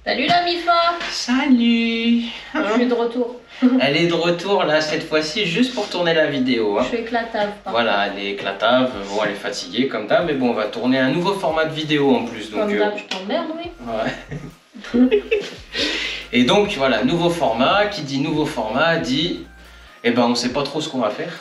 Salut la Mifa. Salut. Je suis de retour. Elle est de retour là cette fois-ci juste pour tourner la vidéo. Je suis éclatave. Voilà, elle est éclatave, bon elle est fatiguée comme d'hab, mais bon on va tourner un nouveau format de vidéo en plus. Donc, comme d'hab, je t'emmerde, oui. Ouais. Et donc voilà, nouveau format, qui dit nouveau format dit, eh ben on sait pas trop ce qu'on va faire.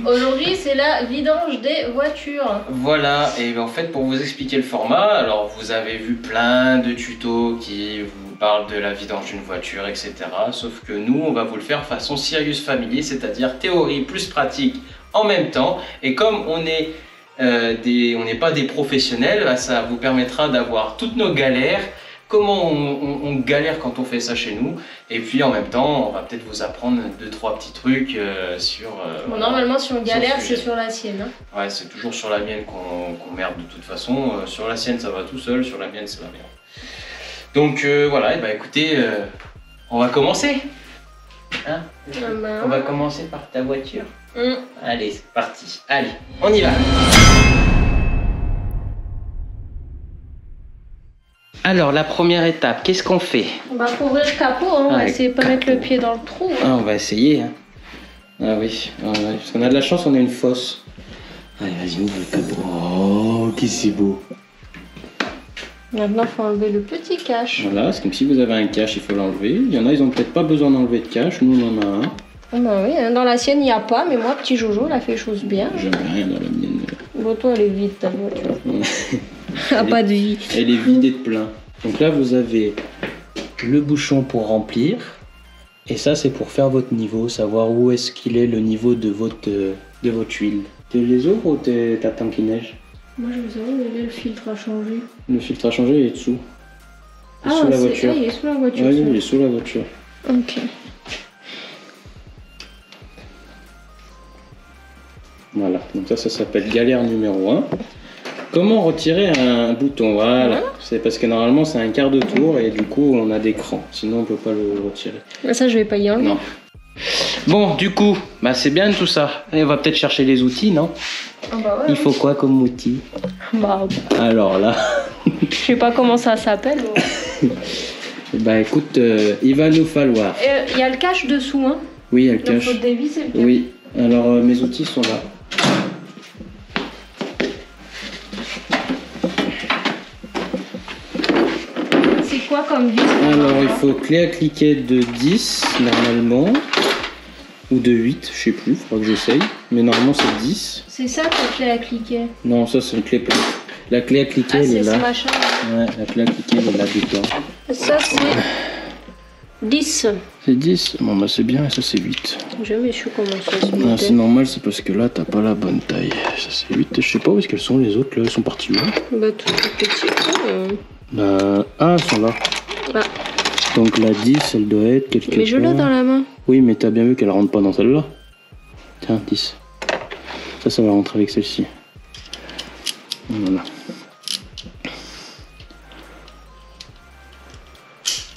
Aujourd'hui c'est la vidange des voitures. Voilà, et en fait pour vous expliquer le format, alors vous avez vu plein de tutos qui vous parlent de la vidange d'une voiture, etc. Sauf que nous on va vous le faire façon Serious Family, c'est-à-dire théorie plus pratique en même temps. Et comme on n'est pas des professionnels, bah, ça vous permettra d'avoir toutes nos galères. Comment on galère quand on fait ça chez nous, et puis en même temps on va peut-être vous apprendre 2-3 petits trucs sur... Bon, normalement si on galère c'est sur la sienne. Hein. Ouais, c'est toujours sur la mienne qu'on merde de toute façon. Sur la sienne ça va tout seul, sur la mienne c'est la merde. Donc voilà, et bah écoutez, on va commencer. Hein, on va commencer par ta voiture. Allez, c'est parti. Allez, on y va. Alors, la première étape, qu'est-ce qu'on fait? On va ouvrir le capot, hein. On va essayer de pas mettre le pied dans le trou. Hein. Ah, on va essayer. Hein. Ah oui, parce qu'on a de la chance, on a une fosse. Allez, vas-y, ouvre le capot. Oh, qui c'est beau. Maintenant, il faut enlever le petit cache. Voilà, c'est comme si vous avez un cache, il faut l'enlever. Il y en a, ils ont peut-être pas besoin d'enlever de cache. Nous, on en a un. Ah bah oui, hein. Dans la sienne, il n'y a pas, mais moi, petit Jojo, il a fait chose bien. J'en ai rien dans la mienne. Bon, toi, elle est vide, ta voiture. Ah, pas de vie. Elle est vidée de plein. Donc là, vous avez le bouchon pour remplir. Et ça, c'est pour faire votre niveau, savoir où est-ce qu'il est le niveau de votre huile. Tu les ouvres ou t'attends qu'il neige? Moi, je vous avoue, le filtre a changé. Le filtre a changé, il est dessous. Il est sous la voiture. Il est sous la voiture. Oui, il est sous la voiture. Ok. Voilà, donc ça s'appelle galère numéro 1. Comment retirer un bouton? Voilà, c'est parce que normalement c'est un quart de tour et du coup on a des crans, sinon on peut pas le retirer. Ça je vais pas y enlever. Non. Bon, du coup, bah c'est bien tout ça. Et on va peut-être chercher les outils, non? Ah bah ouais. Il faut quoi comme outil? Bah. Alors là. Je sais pas comment ça s'appelle. Bah écoute, il va nous falloir. Il y a le cache dessous, hein? Oui, il y a le cache. Il faut dévisser le cache. Oui, alors mes outils sont là. Quoi comme vis? Alors il faut clé à cliquet de 10 normalement, ou de 8, je sais plus, il faudra que j'essaye, mais normalement c'est 10. C'est ça ta clé à cliquer? Non, ça c'est une clé plate. La clé à cliquer elle est là. Machin, ouais, la clé à cliquer elle est là dedans. Ça c'est 10. C'est 10? Bon bah c'est bien, et ça c'est 8. J'ai jamais su comment ça se mettait. C'est normal, c'est parce que là t'as pas la bonne taille. Ça c'est 8, et je sais pas où est-ce qu'elles sont les autres là, elles sont parties là. Bah tout petit. Bah, ah, elles sont là. Ah. Donc la 10, elle doit être quelque part. Mais je l'ai dans la main. Oui, mais t'as bien vu qu'elle rentre pas dans celle-là. Tiens, 10. Ça va rentrer avec celle-ci. Voilà.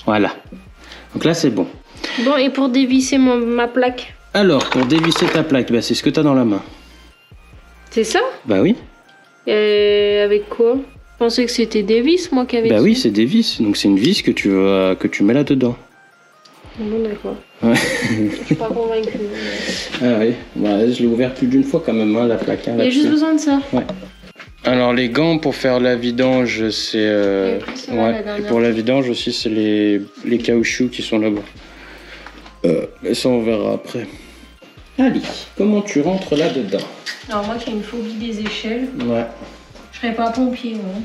Voilà. Donc là, c'est bon. Bon, et pour dévisser ma plaque? Alors, pour dévisser ta plaque, bah, c'est ce que t'as dans la main. C'est ça? Bah oui. Et avec quoi? Je pensais que c'était des vis, moi, qui avait. Bah oui, c'est des vis. Donc c'est une vis que tu mets là-dedans. Bon, d'accord. Ouais. Je suis pas convaincue. Mais... Ah oui, bah, je l'ai ouvert plus d'une fois quand même, hein, la plaque. Hein, il y a juste besoin de ça. Ouais. Alors les gants pour faire la vidange, c'est... ouais. Et pour la vidange aussi, c'est les caoutchoucs qui sont là-bas. Mais ça, on verra après. Allez, comment tu rentres là-dedans? Alors moi qui ai une phobie des échelles. Ouais. Je serais pas pompier, moi.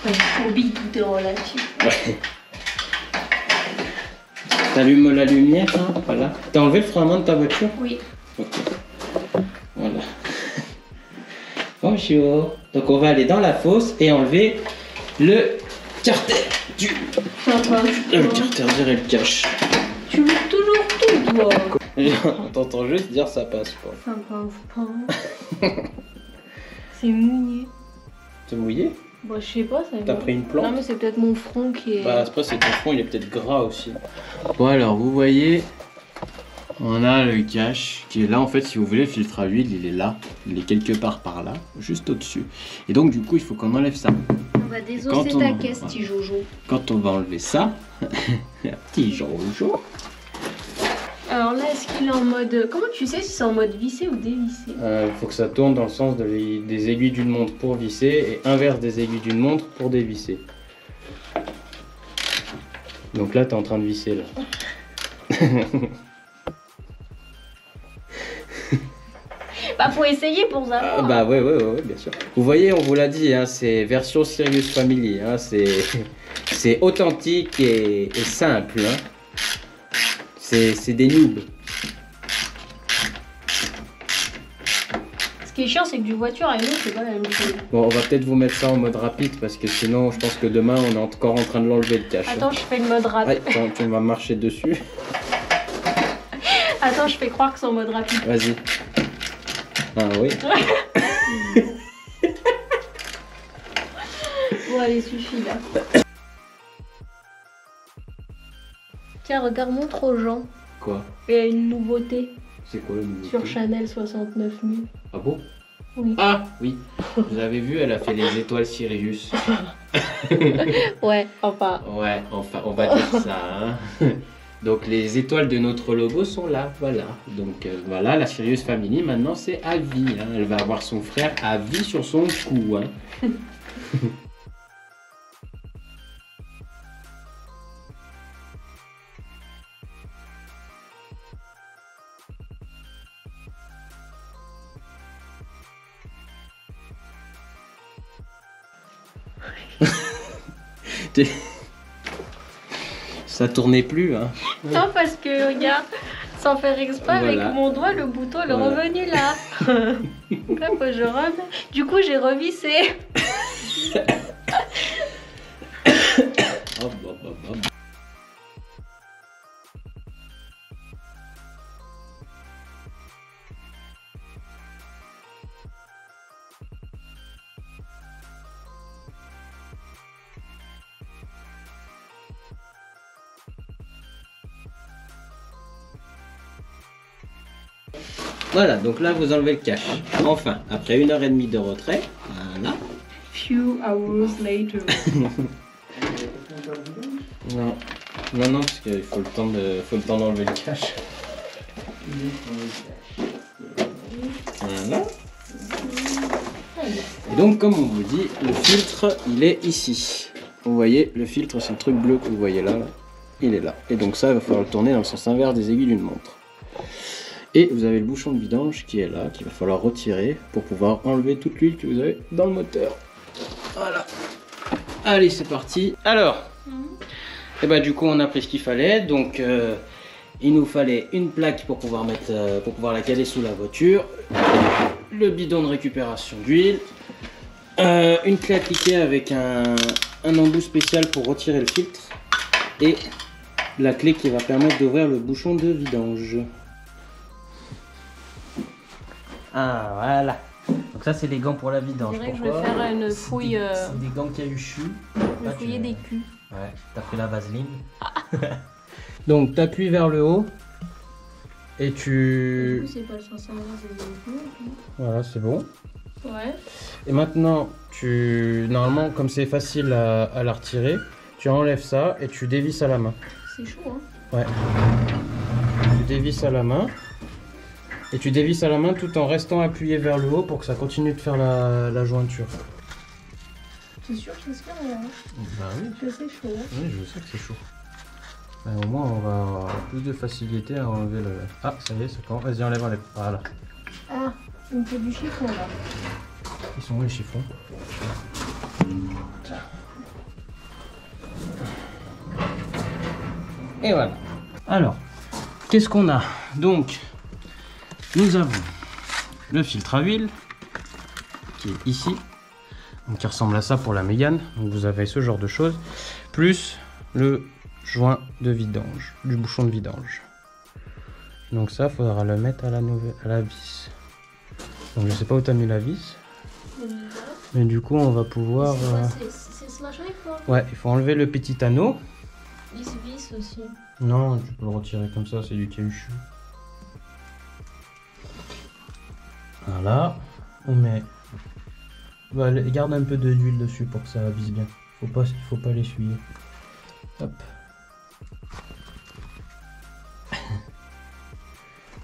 Phobie, tout est relatif. Ouais. T'allumes la lumière, hein, voilà. T'as enlevé le frein à main de ta voiture? Oui. Ok. Voilà. Bonjour. Donc on va aller dans la fosse et enlever le carter du... Le carter et le cache. Tu veux toujours tout, toi. On t'entend juste dire ça passe pas. Ça passe pas. C'est mouillé. T'es mouillé? Bah je sais pas, ça. T'as pris une plante? Non mais c'est peut-être mon front qui est... Bah après c'est ton front, il est peut-être gras aussi. Bon alors vous voyez, on a le cache qui est là. En fait, si vous voulez, le filtre à huile, il est là. Il est quelque part par là, juste au-dessus. Et donc, du coup, il faut qu'on enlève ça. On va désosser ta caisse, petit Jojo. Quand on va enlever ça, petit Jojo. Alors là, est-ce qu'il est en mode... Comment tu sais si c'est en mode vissé ou dévissé? Il faut que ça tourne dans le sens des aiguilles d'une montre pour visser et inverse des aiguilles d'une montre pour dévisser. Donc là, tu es en train de visser là. Bah faut essayer pour savoir. Bah ouais, bien sûr. Vous voyez, on vous l'a dit, hein, c'est version Serious Family. Hein, c'est authentique et simple. Hein. C'est des noobs. Ce qui est chiant, c'est que du voiture à une autre, c'est pas la même chose. Bon, on va peut-être vous mettre ça en mode rapide parce que sinon, je pense que demain, on est encore en train de l'enlever le cache. Attends, je fais le mode rapide. Ouais, tu vas marcher dessus. Attends, je fais croire que c'est en mode rapide. Vas-y. Ah oui. Bon, allez, suffit là. Tiens, regarde, montre aux gens. Quoi? Il y a une nouveauté. C'est quoi le nouveau? Sur Chanel 69 000. Ah bon? Oui. Ah oui. Vous avez vu, elle a fait les étoiles Sirius. Ouais, enfin. Ouais, enfin, on va dire ça. Hein. Donc les étoiles de notre logo sont là, voilà. Donc voilà, la Serious Family, maintenant c'est à vie. Hein. Elle va avoir son frère à vie sur son cou. Hein. Ça tournait plus, hein. Non, parce que, regarde, sans faire exprès, Voilà. avec mon doigt, le bouton est Voilà. revenu là. Donc là, faut que je remets. Du coup, j'ai revissé. Hop, hop, hop, hop. Voilà, donc là vous enlevez le cache. Enfin, après 1h30 de retrait, voilà. Few hours later. Non, non, parce qu'il faut le temps d'enlever le cache. Voilà. Et donc, comme on vous dit, le filtre, il est ici. Vous voyez, le filtre, c'est le truc bleu que vous voyez là, il est là. Et donc ça, il va falloir le tourner dans le sens inverse des aiguilles d'une montre. Et vous avez le bouchon de vidange qui est là, qu'il va falloir retirer pour pouvoir enlever toute l'huile que vous avez dans le moteur. Voilà. Allez, c'est parti. Alors, et bah du coup, on a pris ce qu'il fallait. Donc, il nous fallait une plaque pour pouvoir la caler sous la voiture, le bidon de récupération d'huile, une clé appliquée avec un embout spécial pour retirer le filtre et la clé qui va permettre d'ouvrir le bouchon de vidange. Ah voilà. Donc ça c'est les gants pour la vidange. Je dirais que je vais faire une fouille. C'est des gants caillouchus. Je vais fouiller des culs. Ouais, t'as pris la vaseline. Donc t'appuies vers le haut et Du tu... coup, c'est pas le sens inverse des aiguilles. Voilà, c'est bon. Ouais. Et maintenant, normalement, comme c'est facile à la retirer, tu enlèves ça et tu dévisses à la main. C'est chaud, hein. Ouais. Tu dévisses à la main. Et tu dévisses à la main tout en restant appuyé vers le haut pour que ça continue de faire la jointure. C'est sûr que c'est sûr, hein. Bah oui. Que c'est chaud. Hein. Oui, je sais que c'est chaud. Au moins, on va avoir plus de facilité à enlever le... Ah, ça y est, c'est quand. Vas-y, enlève. Voilà. Ah, il me faut du chiffon là. Ils sont où les chiffons? Et voilà. Alors, qu'est-ce qu'on a? Donc, nous avons le filtre à huile qui est ici, donc qui ressemble à ça pour la Mégane. Donc vous avez ce genre de choses, plus le joint de vidange, du bouchon de vidange. Donc ça, faudra le mettre à la vis. Donc je sais pas où tu as mis la vis, mais du coup on va pouvoir... C'est ce machin, il faut. Ouais, il faut enlever le petit anneau. Il se visse aussi. Non, tu peux le retirer comme ça, c'est du caoutchouc. Voilà, on met... Bah, garde un peu d'huile dessus pour que ça vise bien. Faut pas l'essuyer. Hop.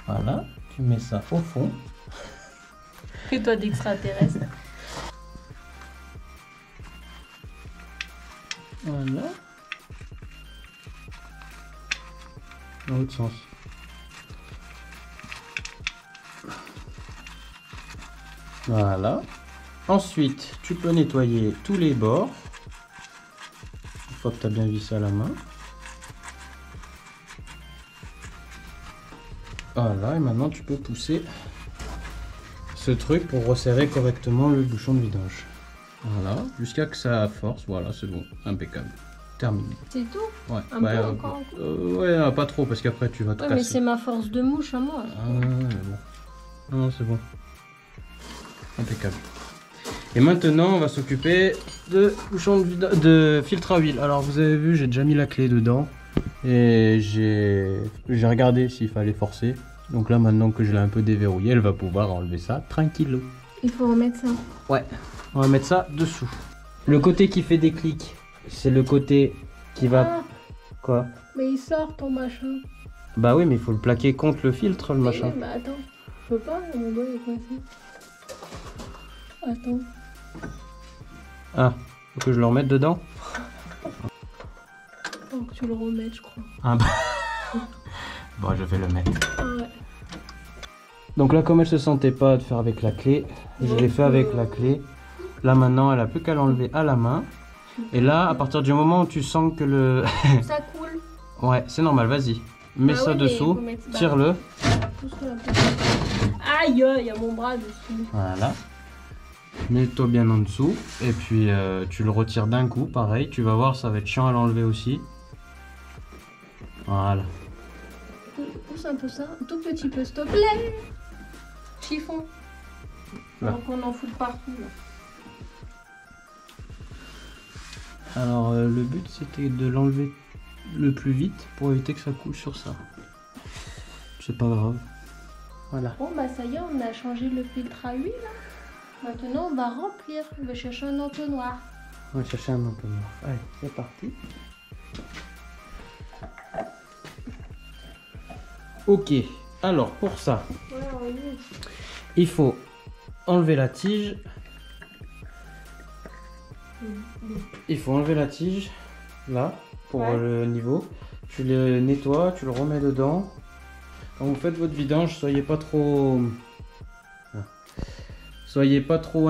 Voilà, tu mets ça au fond. Fais-toi d'extraterrestre. Voilà. Dans l'autre sens. Voilà. Ensuite, tu peux nettoyer tous les bords. Une fois que tu as bien vissé à la main. Voilà, et maintenant tu peux pousser ce truc pour resserrer correctement le bouchon de vidange. Voilà, jusqu'à que ça force. Voilà, c'est bon, impeccable. Terminé. C'est tout? Ouais, Un peu encore. Ouais, pas trop parce qu'après tu vas te Ouais, casser. mais c'est ma force de mouche à moi. Ah ouais, mais bon. Non, c'est bon. Impeccable. Et maintenant, on va s'occuper de bouchon de filtre à huile. Alors, vous avez vu, j'ai déjà mis la clé dedans. Et j'ai regardé s'il fallait forcer. Donc là, maintenant que je l'ai un peu déverrouillé, elle va pouvoir enlever ça tranquillou. Il faut remettre ça. Ouais, on va mettre ça dessous. Le côté qui fait des clics, c'est le côté qui va... Ah, Quoi? mais il sort ton machin. Bah oui, mais il faut le plaquer contre le filtre, le machin. Bah attends, je peux pas, mon doigt est coincé. Attends. Ah, faut que je le remette dedans? Faut que tu le remettes, je crois. Ah bah... Bon, je vais le mettre. Ah ouais. Donc là, comme elle se sentait pas de faire avec la clé, je l'ai fait avec la clé. Là maintenant, elle a plus qu'à l'enlever à la main. Et là, à partir du moment où tu sens que le... Ça coule. Ouais, c'est normal, vas-y. Mets Ah ça ouais, mais dessous, faut mettre- bah, tire-le. pousse-le un peu. Aïe, il y a mon bras dessus. Voilà. Mets-toi bien en dessous. Et puis, tu le retires d'un coup, pareil. Tu vas voir, ça va être chiant à l'enlever aussi. Voilà. Pousse un peu ça, un tout petit peu, s'il te plaît. Chiffon. Là. Donc on en fout de partout là. Alors, le but, c'était de l'enlever le plus vite pour éviter que ça coule sur ça. C'est pas grave. Voilà. Bon bah ça y est, on a changé le filtre à huile. Maintenant on va remplir. On va chercher un entonnoir. On va chercher un entonnoir. Allez, c'est parti. Ok, alors pour ça, il faut enlever la tige. Il faut enlever la tige, là, pour Ouais. le niveau. Tu le nettoies, tu le remets dedans. Quand vous faites votre vidange, soyez pas trop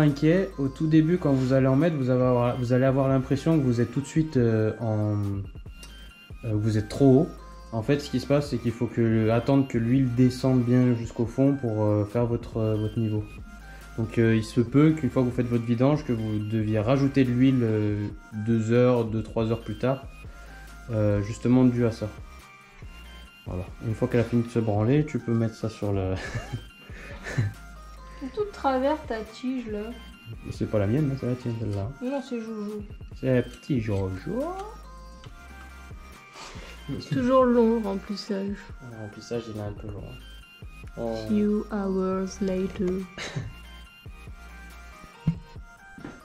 inquiet. Au tout début, quand vous allez en mettre, vous allez avoir l'impression que vous êtes tout de suite vous êtes trop haut. En fait, ce qui se passe, c'est qu'il faut attendre que l'huile descende bien jusqu'au fond pour faire votre niveau. Donc il se peut qu'une fois que vous faites votre vidange, que vous deviez rajouter de l'huile 2 heures, 2-3 heures plus tard, justement dû à ça. Voilà. Une fois qu'elle a fini de se branler, tu peux mettre ça sur le... Tout de travers ta tige là. C'est pas la mienne, hein, c'est la tienne celle-là. Non, c'est Joujou. C'est petit Jojo. Toujours long le remplissage. Le remplissage, il est un peu long. Oh. Few hours later.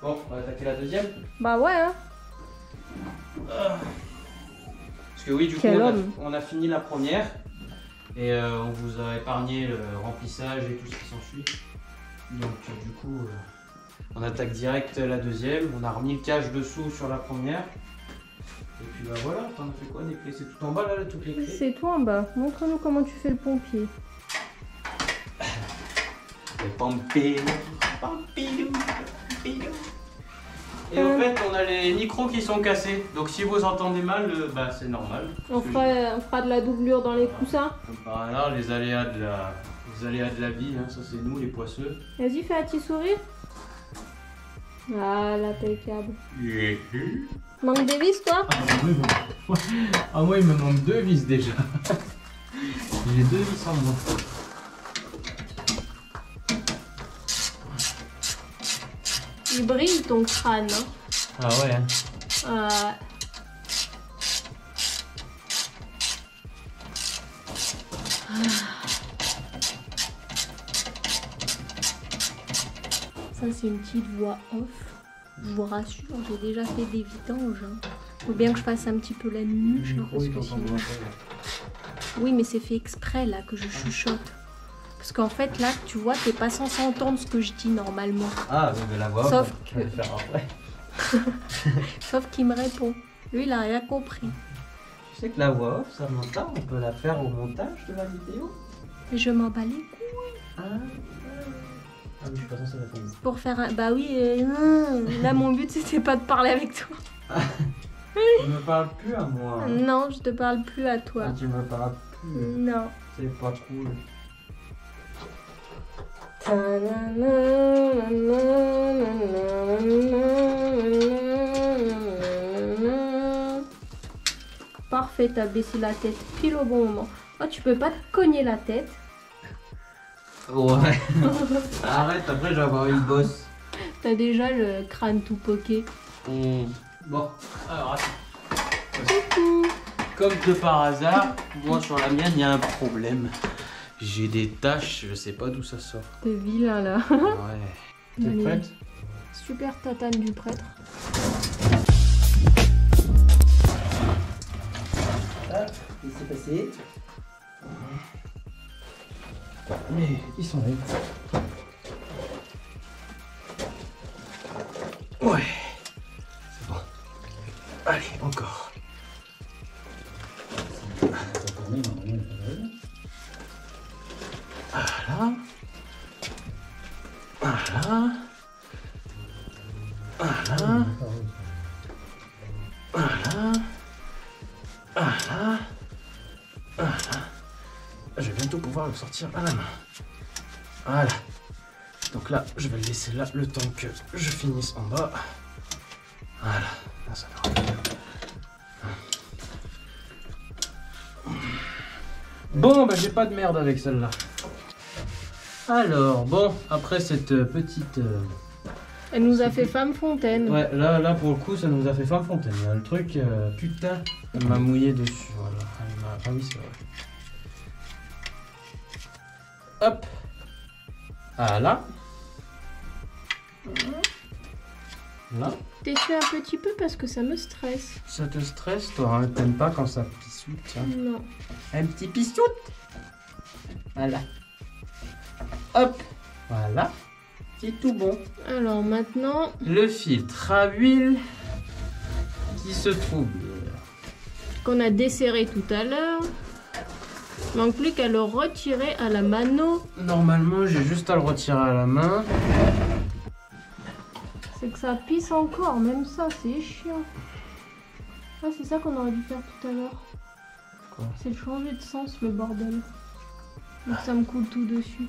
Bon, on va attaquer la deuxième. Bah ouais hein. Parce que oui, du coup, Quel homme. on a fini la première. Et on vous a épargné le remplissage et tout ce qui s'ensuit. Donc du coup, on attaque direct la deuxième. On a remis le cache dessous sur la première. Et puis bah voilà, t'en as fait quoi des clés? C'est tout en bas là, toutes les clés? C'est toi en bas. Montre-nous comment tu fais le pompier. Le pompilou, pompilou, pompilou. Et au fait, on a les micros qui sont cassés. Donc si vous entendez mal, bah c'est normal. On fera de la doublure dans les coussins. Comme par hasard, les aléas de la vie, hein, ça c'est nous les poisseux. Vas-y, fais un petit sourire. Ah, l'impeccable. Manque des vis, toi? Ah moi il me manque 2 vis déjà. J'ai 2 vis en moins. Il brille ton crâne. Hein. Ah ouais. Hein. Ça, c'est une petite voix off. Je vous rassure, j'ai déjà fait des vidanges. Hein. Faut bien que je fasse un petit peu la nuche. Hein, parce que sinon... Oui, mais c'est fait exprès là que je chuchote. Parce qu'en fait, là, tu vois, t'es pas censé entendre ce que je dis normalement. Ah, mais la voix, sauf on va le faire après. Sauf qu'il me répond. Lui, il a rien compris. Tu sais que la voix off, Samantha, on peut la faire au montage de la vidéo. Mais je m'en bats les couilles. Ah, mais je suis pas censé répondre. Pour faire un... Bah oui, là, mon but, c'était pas de parler avec toi. Tu me parles plus à moi. Non, je te parle plus à toi. Ah, tu me parles plus. Non. C'est pas cool. Parfait, t'as baissé la tête pile au bon moment. Oh, tu peux pas te cogner la tête. Ouais. Arrête, après je vais avoir une bosse. T'as déjà le crâne tout poqué. Bon, alors attends. Comme de par hasard, moi sur la mienne il y a un problème. J'ai des taches, je sais pas d'où ça sort. T'es vilain là. Ouais. T'es Allez. prête? Super tatane du prêtre. Ah, qu'est-ce qui s'est passé? Mais ils sont là. Ouais. C'est bon. Allez, encore. Voilà. Voilà. Voilà. Voilà. Voilà. Voilà. Je vais bientôt pouvoir le sortir à la main. Voilà. Donc là, je vais le laisser là le temps que je finisse en bas. Voilà. Là, ça devrait bien. Bon, bah j'ai pas de merde avec celle-là. Alors, bon, après cette petite... Elle nous a fait femme fontaine. Ouais, là pour le coup, ça nous a fait femme fontaine. Là, le truc, putain, elle m'a mouillé dessus. Voilà. Ah oui, c'est vrai. Hop. Voilà. Là. T'essuies un petit peu parce que ça me stresse. Ça te stresse, toi, hein? T'aimes pas quand ça pissoute, tiens. Non. Un petit pissoute. Voilà. Hop. Voilà. C'est tout bon. Alors maintenant, Le filtre à huile qui se trouve. qu'on a desserré tout à l'heure, manque plus qu'à le retirer à la mano. Normalement, j'ai juste à le retirer à la main. C'est que ça pisse encore, même ça, c'est chiant. Ah, c'est ça qu'on aurait dû faire tout à l'heure. Quoi? C'est changer de sens, le bordel. Donc ça me coule tout dessus.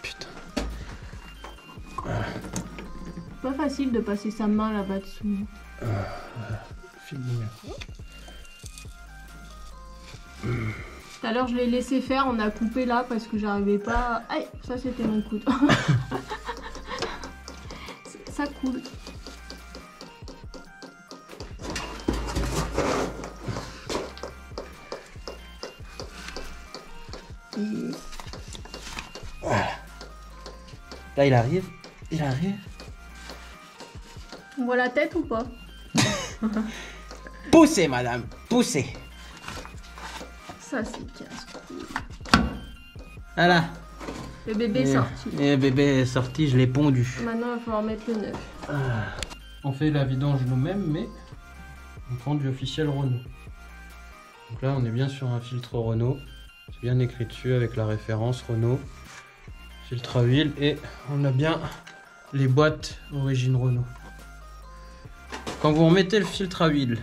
Putain. C'est pas facile de passer sa main là-bas dessous. Tout à l'heure, je l'ai laissé faire, on a coupé là parce que j'arrivais pas. Aïe, ça c'était mon coude. Ça coule. Voilà. Là, il arrive. Il arrive. On voit la tête ou pas? Poussez, madame. Poussez. Ça c'est casse-couille. Voilà. Le bébé est sorti. Le bébé est sorti, je l'ai pondu. Maintenant, il va falloir mettre le neuf. On fait la vidange nous-mêmes, mais on prend du officiel Renault. Donc là, on est bien sur un filtre Renault. C'est bien écrit dessus avec la référence Renault. Filtre à huile et on a bien les boîtes origine Renault. Quand vous remettez le filtre à huile,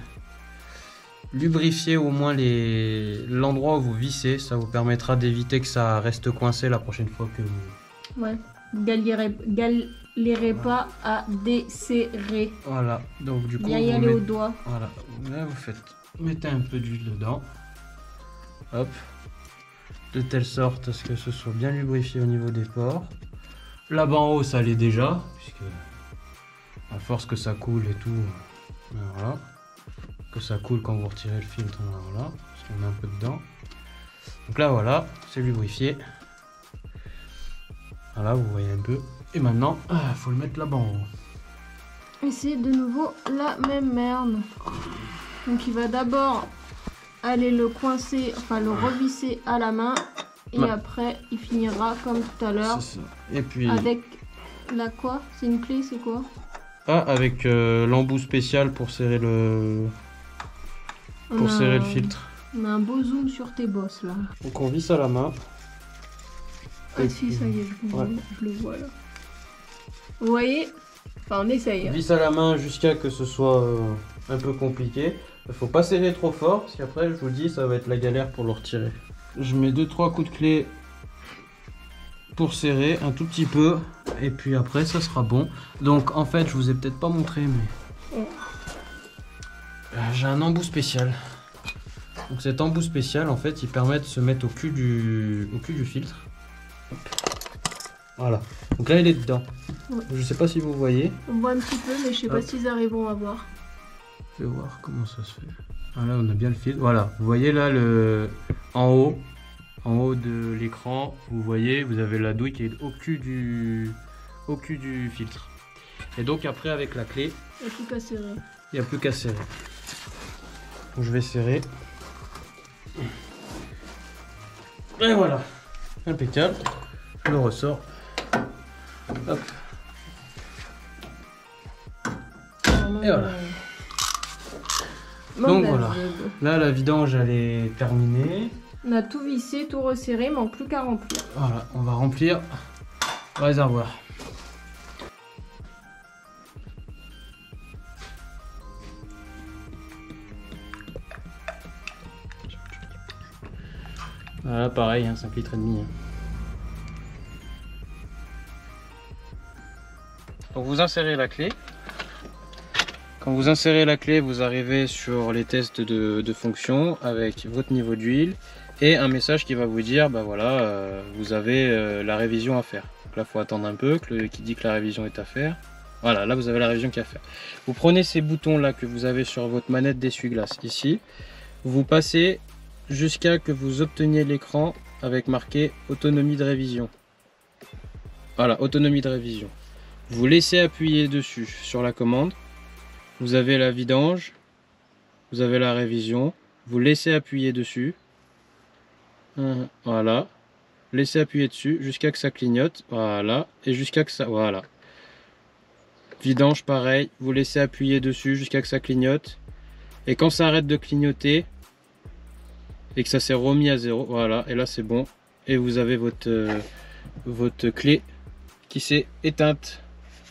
lubrifiez au moins l'endroit où vous vissez. Ça vous permettra d'éviter que ça reste coincé la prochaine fois que vous... Ouais. Galérez pas à desserrer. Voilà, donc du coup, Bien y vous aller au mettez... doigt. Voilà, là vous mettez un peu d'huile dedans. Hop. De telle sorte à ce que ce soit bien lubrifié au niveau des pores. Là-bas en haut, ça l'est déjà, puisque à force que ça coule et tout, voilà. Que ça coule quand vous retirez le filtre, voilà, parce qu'on met un peu dedans. Donc là voilà, c'est lubrifié. Voilà, vous voyez un peu. Et maintenant, il faut le mettre là-bas en haut. Et c'est de nouveau la même merde. Donc il va d'abord aller le coincer, enfin le revisser à la main. Et après, il finira comme tout à l'heure. C'est ça. Et puis... Avec la quoi? C'est une clé, c'est quoi? Ah, avec l'embout spécial pour serrer le... serrer le filtre. On a un beau zoom sur tes bosses là. Donc on visse à la main. Ah si, ça y est, je le vois là. Vous voyez? Enfin, on essaye. On visse à la main jusqu'à que ce soit un peu compliqué. Il faut pas serrer trop fort, parce qu'après, je vous le dis, ça va être la galère pour le retirer. Je mets 2-3 coups de clé pour serrer un tout petit peu. Et puis après, ça sera bon. Donc en fait, je vous ai peut-être pas montré, mais... j'ai un embout spécial. Donc cet embout spécial, en fait, il permet de se mettre au cul du filtre. Hop. Voilà. Donc là, il est dedans. Ouais. Je sais pas si vous voyez. On voit un petit peu, mais je sais pas s'ils arriveront à voir. Je vais voir comment ça se fait. Voilà, on a bien le filtre. Voilà, vous voyez là en haut de l'écran, vous voyez, vous avez la douille qui est au cul du filtre. Et donc après avec la clé, il n'y a plus qu'à serrer. Il n'y a plus qu'à serrer. Donc, je vais serrer. Et voilà, impeccable. Je le ressors. Hop. Et voilà. Donc voilà, là la vidange elle est terminée. On a tout vissé, tout resserré, il manque plus qu'à remplir. Voilà, on va remplir le réservoir. Voilà, pareil, hein, 5 litres et demi. Donc vous insérez la clé. Quand vous insérez la clé, vous arrivez sur les tests de fonction avec votre niveau d'huile et un message qui va vous dire, bah voilà, vous avez la révision à faire. Donc là, il faut attendre un peu, qui dit que la révision est à faire. Voilà, là vous avez la révision qui est à faire. Vous prenez ces boutons là que vous avez sur votre manette d'essuie-glace ici, vous passez jusqu'à que vous obteniez l'écran avec marqué autonomie de révision. Voilà, autonomie de révision. Vous laissez appuyer dessus sur la commande. Vous avez la vidange, vous avez la révision, vous laissez appuyer dessus, voilà, laissez appuyer dessus jusqu'à que ça clignote, voilà, et jusqu'à que ça, voilà. Vidange pareil, vous laissez appuyer dessus jusqu'à que ça clignote, et quand ça arrête de clignoter, et que ça s'est remis à 0, voilà, et là c'est bon, et vous avez votre clé qui s'est éteinte.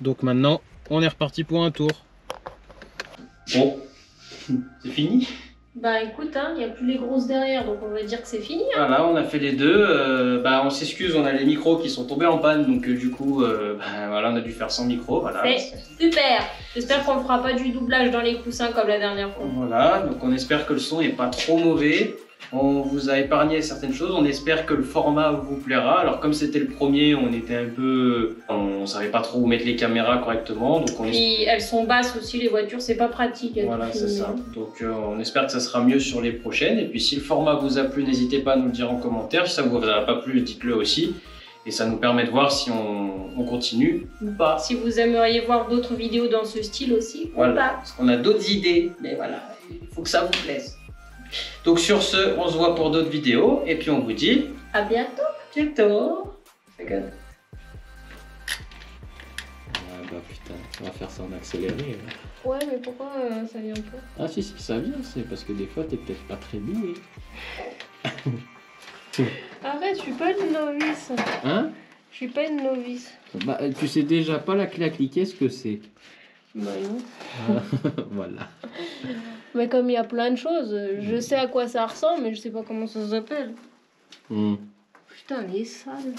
Donc maintenant, on est reparti pour un tour. Bon, c'est fini. Bah écoute, il n'y a plus les grosses derrière, donc on va dire que c'est fini. Hein. Voilà, on a fait les deux. On s'excuse, on a les micros qui sont tombés en panne, donc du coup, voilà, on a dû faire sans micro. Voilà. C'est super. J'espère qu'on ne fera pas du doublage dans les coussins comme la dernière fois. Voilà, donc on espère que le son n'est pas trop mauvais. On vous a épargné certaines choses, on espère que le format vous plaira. Alors comme c'était le premier, on était un peu... On savait pas trop où mettre les caméras correctement. Donc Puis elles sont basses aussi, les voitures, c'est pas pratique. Voilà, c'est ça. Donc on espère que ça sera mieux sur les prochaines. Et puis si le format vous a plu, n'hésitez pas à nous le dire en commentaire. Si ça vous a pas plu, dites-le aussi. Et ça nous permet de voir si on continue ou pas. Si vous aimeriez voir d'autres vidéos dans ce style aussi, voilà. ou pas. Parce qu'on a d'autres idées, mais voilà, il faut que ça vous plaise. Donc sur ce, on se voit pour d'autres vidéos et puis on vous dit à bientôt. Ciao. Ah bah putain, on va faire ça en accéléré. Hein. Ouais, mais pourquoi ça vient pas? Ah si, ça vient, c'est parce que des fois t'es peut-être pas très doué. Arrête, je suis pas une novice. Hein? Je suis pas une novice. Bah tu sais déjà pas la clé à cliquer ce que c'est. Bah non. Voilà. Mais comme il y a plein de choses, je sais à quoi ça ressemble, mais je sais pas comment ça s'appelle. Putain, les sales.